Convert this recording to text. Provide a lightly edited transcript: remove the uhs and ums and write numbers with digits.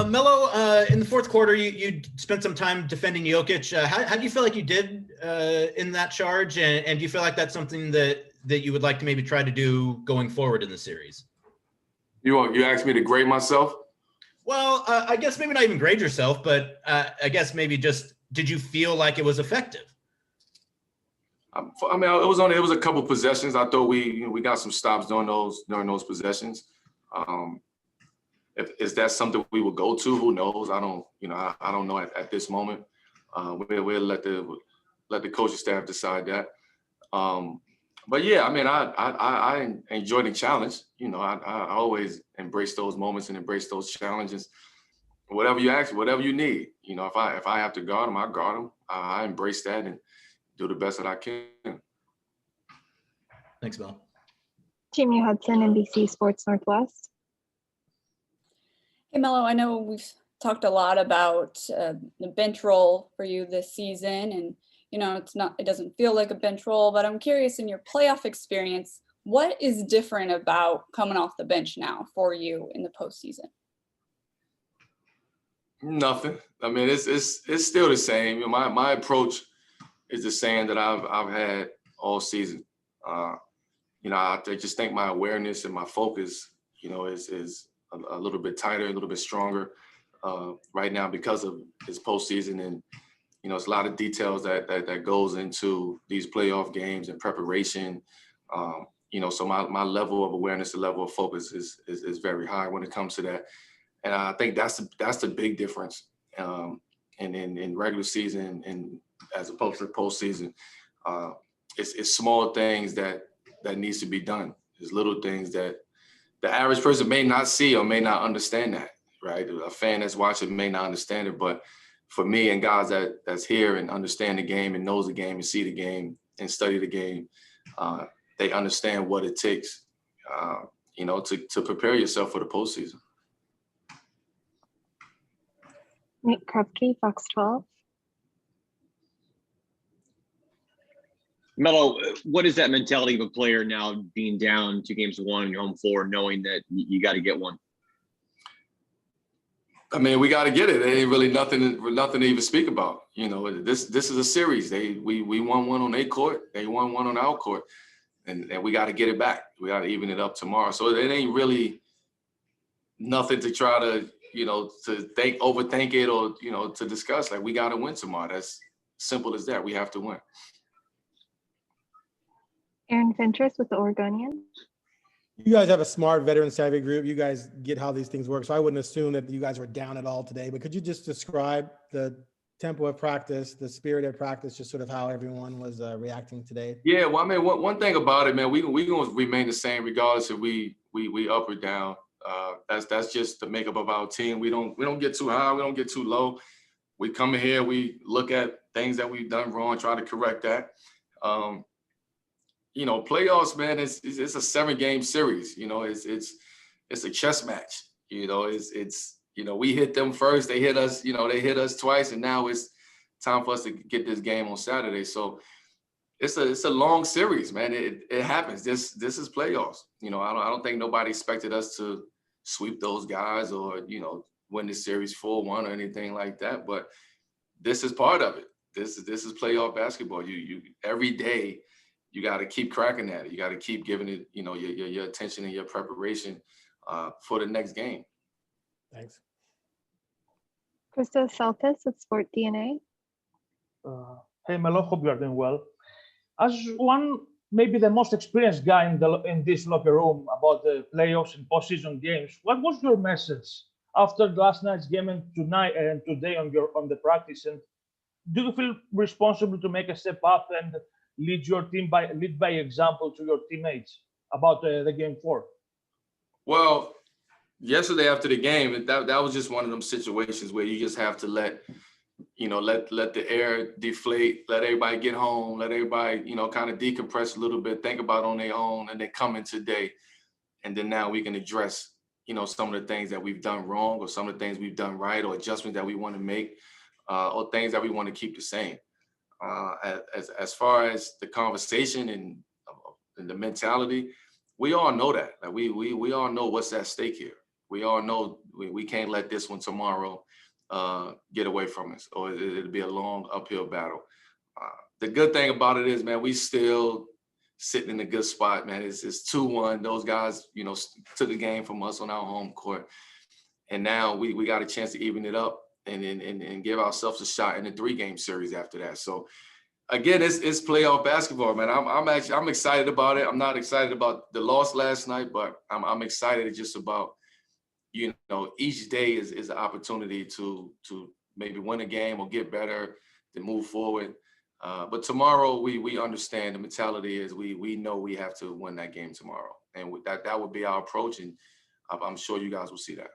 Melo, in the fourth quarter, you spent some time defending Jokic. How do you feel like you did in that charge? And do you feel like that's something that you would like to maybe try to do going forward in the series? You asked me to grade myself? Well, I guess maybe not even grade yourself, but I guess maybe just, did you feel like it was effective? I mean, it was a couple possessions. I thought we got some stops during those possessions. If that's something we will go to, who knows? I don't know at this moment. We'll let the coaching staff decide that. But yeah, I mean, I enjoy the challenge. I always embrace those moments and embrace those challenges. Whatever you ask, whatever you need. If I have to guard them, I guard them. I embrace that and do the best that I can. Thanks, Mel. Jamie Hudson, NBC Sports Northwest. Hey, Melo, I know we've talked a lot about the bench role for you this season, and it doesn't feel like a bench role, but I'm curious, in your playoff experience, what is different about coming off the bench now for you in the postseason? Nothing. I mean, it's still the same. My approach is the same that I've had all season. I just think my awareness and my focus, is a little bit tighter, a little bit stronger right now because of this postseason. And, it's a lot of details that goes into these playoff games and preparation. So my level of awareness, the level of focus is very high when it comes to that. And I think that's the big difference. And in regular season and as opposed to postseason, it's small things that needs to be done. There's little things that the average person may not see or may not understand that, right? A fan that's watching may not understand it, but for me and guys that's here and understand the game and knows the game and see the game and study the game, they understand what it takes, to prepare yourself for the postseason. Nick Krupke, Fox 12. Melo, what is that mentality of a player now being down 2 games to 1 in your home floor, knowing that you got to get one? I mean, we got to get it. There ain't really nothing to even speak about. This is a series. We won one on their court. They won one on our court, and we got to get it back. We got to even it up tomorrow. So it ain't really nothing to try to to overthink it or to discuss. Like, we got to win tomorrow. That's simple as that. We have to win. Aaron Fentress with the Oregonian. You guys have a smart, veteran-savvy group. You guys get how these things work. So I wouldn't assume that you guys were down at all today. But could you just describe the tempo of practice, the spirit of practice, just sort of how everyone was reacting today? Yeah, well, I mean, one thing about it, man, we gonna remain the same regardless if we up or down. That's just the makeup of our team. We don't get too high. We don't get too low. We come in here. We look at things that we've done wrong, try to correct that. Playoffs, man, it's a 7-game series. It's a chess match. We hit them first, they hit us. They hit us twice, and now it's time for us to get this game on Saturday. So it's a long series, man. It happens. This is playoffs. I don't think nobody expected us to sweep those guys or win the series 4-1 or anything like that. But this is part of it. This is playoff basketball. You every day. You got to keep cracking at it. You got to keep giving it, your attention and your preparation for the next game. Thanks. Krista Saltis with Sport DNA. Hey, Melo, hope you are doing well. As one, maybe the most experienced guy in this locker room about the playoffs and postseason games, what was your message after last night's game and tonight and today on the practice? And do you feel responsible to make a step up and lead by example to your teammates about the game 4? Well, yesterday after the game, that was just one of them situations where you just have to let the air deflate, let everybody get home, let everybody, kind of decompress a little bit, think about on their own, and then come in today. And then now we can address, some of the things that we've done wrong or some of the things we've done right or adjustments that we want to make or things that we want to keep the same. As far as the conversation and the mentality, we all know that. Like we all know what's at stake here. we all know we can't let this one tomorrow get away from us, or it'll be a long uphill battle. The good thing about it is, man, we still sitting in a good spot, man. It's 2-1. Those guys, you know, took the game from us on our home court. And now we got a chance to even it up and give ourselves a shot in a 3-game series after that. So again, it's playoff basketball, man. I'm excited about it. I'm not excited about the loss last night, but I'm excited just about, you know, each day is an opportunity to maybe win a game or get better, to move forward. But tomorrow we understand the mentality is we know we have to win that game tomorrow, and that would be our approach, and I'm sure you guys will see that.